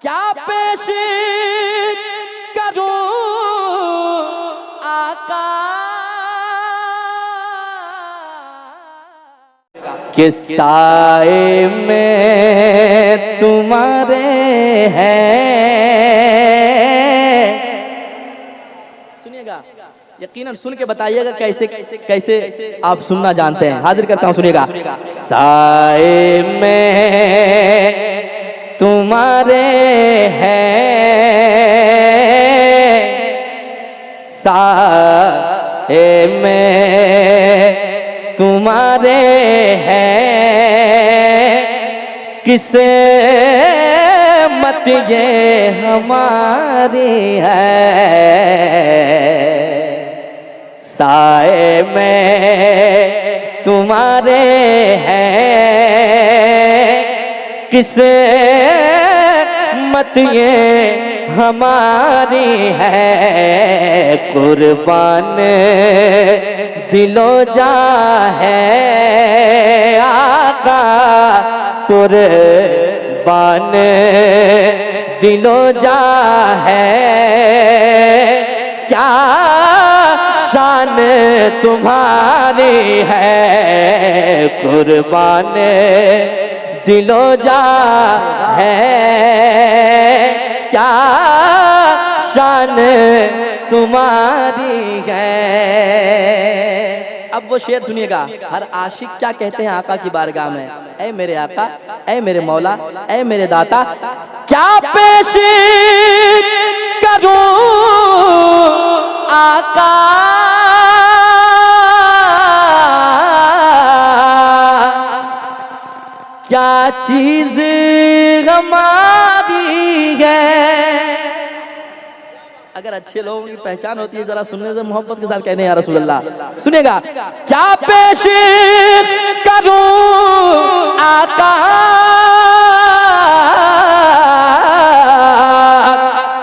क्या पेश करूं आका किस साए में तुम्हारे हैं। सुनिएगा, यकीनन सुन के बताइएगा कैसे कैसे आप सुनना जानते हैं। हाजिर करता हूं, सुनिएगा। साए में तुम्हारे हैं, साए में तुम्हारे हैं, किसे मत ये हमारी है। साए में तुम्हारे हैं, किसे मत ये हमारी है। कुर्बान दिलो जा है आका, कुर्बान दिलो जा है। क्या शान तुम्हारी है, कुर्बान दिलो जा है। क्या शान तुम्हारी है। अब वो शेर सुनिएगा। हर आशिक क्या कहते हैं आका की बारगाह में, ऐ मेरे आका, ऐ मेरे मौला, ऐ मेरे दाता, क्या पेश करूं आका क्या चीज हमारी है। अगर अच्छे लोगों की पहचान होती है, जरा सुनने से मोहब्बत के साथ कहने या रसूल अल्लाह। सुनेगा, क्या पेश करूं आका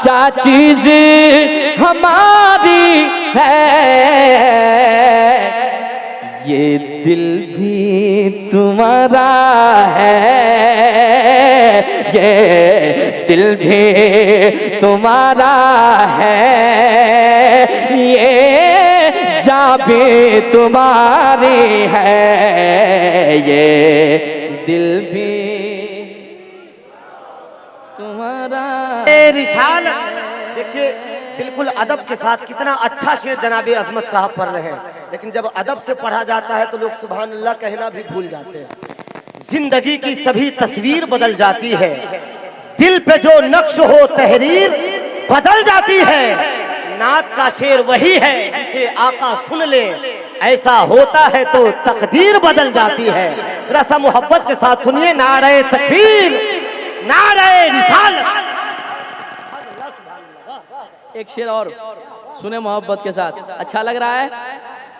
क्या चीज हमारी है। ये दिल भी तुम्हारा है, ये दिल भी तुम्हारा है, ये जान भी तुम्हारी है, ये दिल भी तुम्हारा। रिसालत देखिए, बिल्कुल अदब के साथ कितना अच्छा शेर जनाबे अजमत साहब पढ़ रहे हैं। लेकिन जब अदब से पढ़ा जाता है तो लोग सुभान अल्लाह कहना भी भूल जाते हैं। जिंदगी की सभी तस्वीर बदल जाती है, दिल पे जो नक्श हो तहरीर बदल जाती है। नात का शेर वही है जिसे आका सुन ले, ऐसा होता है तो तकदीर बदल जाती है। रसा मोहब्बत के साथ सुनिए, नारे तकबीर, नारे रिसालत। एक शेर और सुने मोहब्बत के साथ। अच्छा लग रहा है,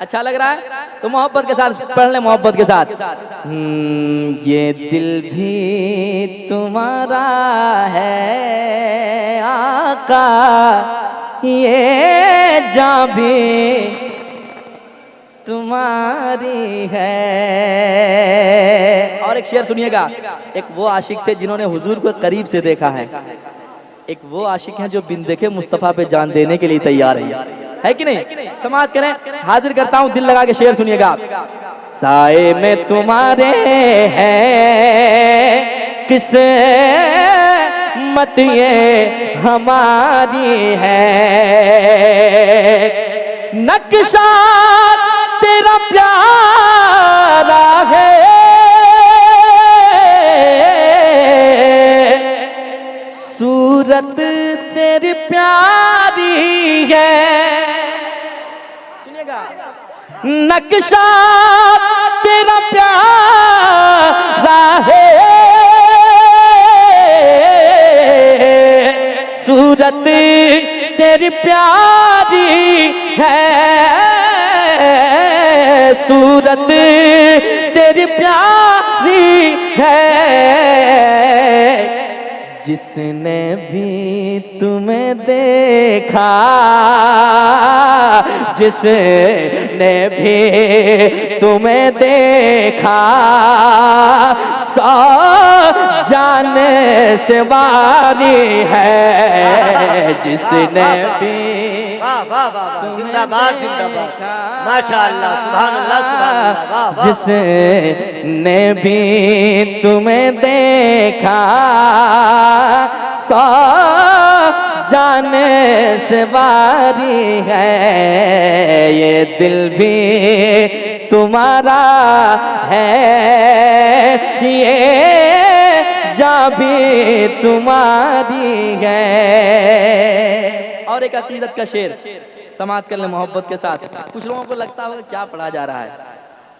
अच्छा लग रहा है तो मोहब्बत के साथ पढ़ ले, मोहब्बत के साथ। ये दिल भी तुम्हारा है आका, ये जान भी तुम्हारी है। और एक शेर सुनिएगा। एक वो आशिक थे जिन्होंने हुजूर को करीब से देखा है, एक वो आशिक हैं जो बिन देखे मुस्तफा पे जान देने के लिए तैयार है कि नहीं। समाज करें, हाजिर करता हूं, दिल लगा के शेर सुनिएगा। साए में तुम्हारे हैं, किसे मत ये हमारी है। नक्शा तेरा प्यारा है, सूरत तेरी प्यारी है। सुनिएगा, नक्शा तेरा प्यारा है, सूरत तेरी प्यारी है, सूरत तेरी प्यारी है। जिसने भी तुम्हें देखा, जिसने जिसने भी तुम्हें देखा सौ जाने से बारी है, जिसने भी वाह वाह वाह, जिंदाबाद जिंदाबाद, माशाअल्लाह, सुभान अल्लाह, सुभान अल्लाह, वाह वाह। जिसने भी तुम्हें देखा सौ जाने से बारी है, ये दिल भी तुम्हारा है, ये जान भी तुम्हारी है। और एक अकीदत का शेर समात कर ले मोहब्बत के साथ। कुछ लोगों को लगता होगा क्या पढ़ा जा रहा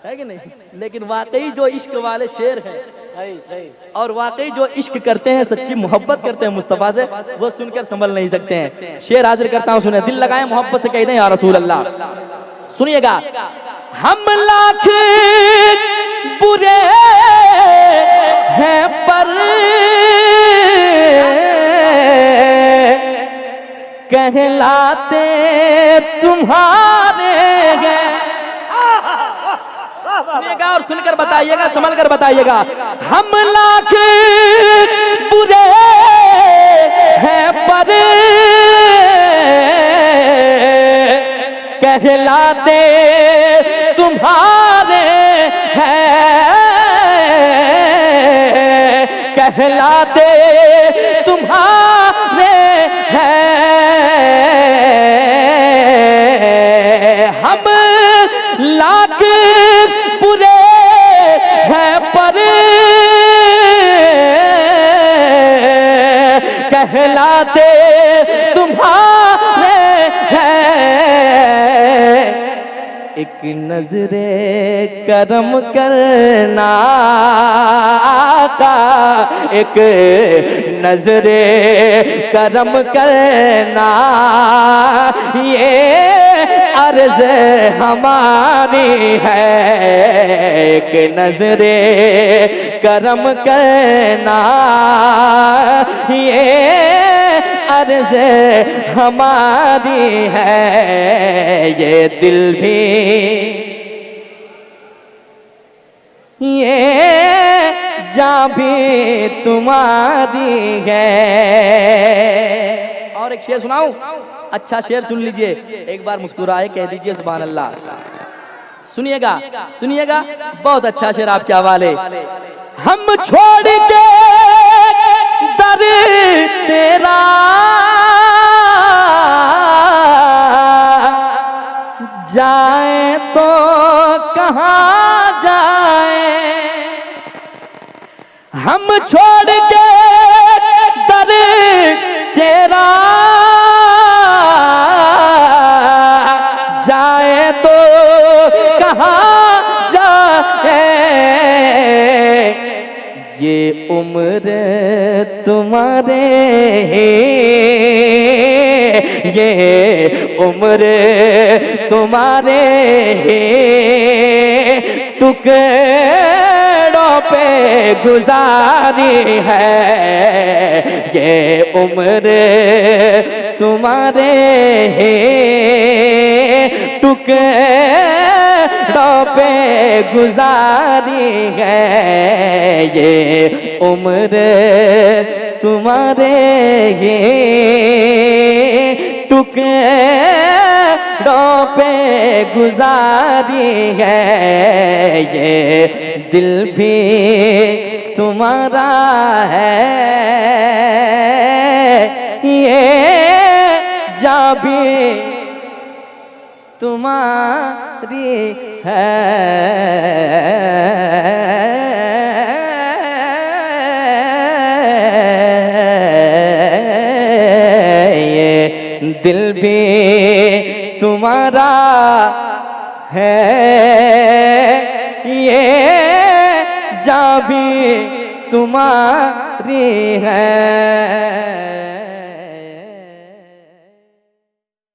है कि नहीं, लेकिन वाकई जो इश्क वाले शेर हैं, सही सही, और वाकई जो इश्क करते हैं, सच्ची मोहब्बत करते हैं मुस्तफा से, वो सुनकर संभल नहीं सकते हैं। शेर हाजिर करता हूँ, सुने। दिल लगाए मोहब्बत से, कहते हैं या रसूल अल्लाह। सुनिएगा। हम लाख बुरे हैं पर कहलाते तुम्हारे हैं। सुनिएगा और सुनकर बताइएगा, संभल कर बताइएगा। हम लाख बुरे हैं पर कहलाते तुम्हारे हैं, कहलाते तुम्हारे हैं। हम लाख बुरे हैं पर कहलाते तुम्हारे हैं। एक नजरे करम करना का, एक नजरे करम करना, ये अर्ज हमारी है। एक नजरे करम करना, ये अर्ज हमारी है। ये दिल भी, ये जान भी तुम्हारी है। और एक शेर सुनाऊं, अच्छा शेर सुन लीजिए, एक बार मुस्कुराए कह दीजिए सुभान अल्लाह। सुनिएगा सुनिएगा, बहुत अच्छा शेर आपके हवाले। हम छोड़ के दर तेरा जाए तो कहाँ जाए, हम छोड़ के दर तेरा जाए तो कहाँ जाए। ये उम्र तुम्हारे है, ये उम्र तुम्हारे है, टुकड़ों पे गुजारी है। ये उम्र तुम्हारे है, टुकड़ों पे गुजारी है। ये उम्र तुम्हारे है, टुकड़ों पे गुजारी है। ये दिल भी तुम्हारा है, ये जान भी तुम्हारी है। ये दिल भी तुम्हारा है, ये जान भी तुम्हारी है।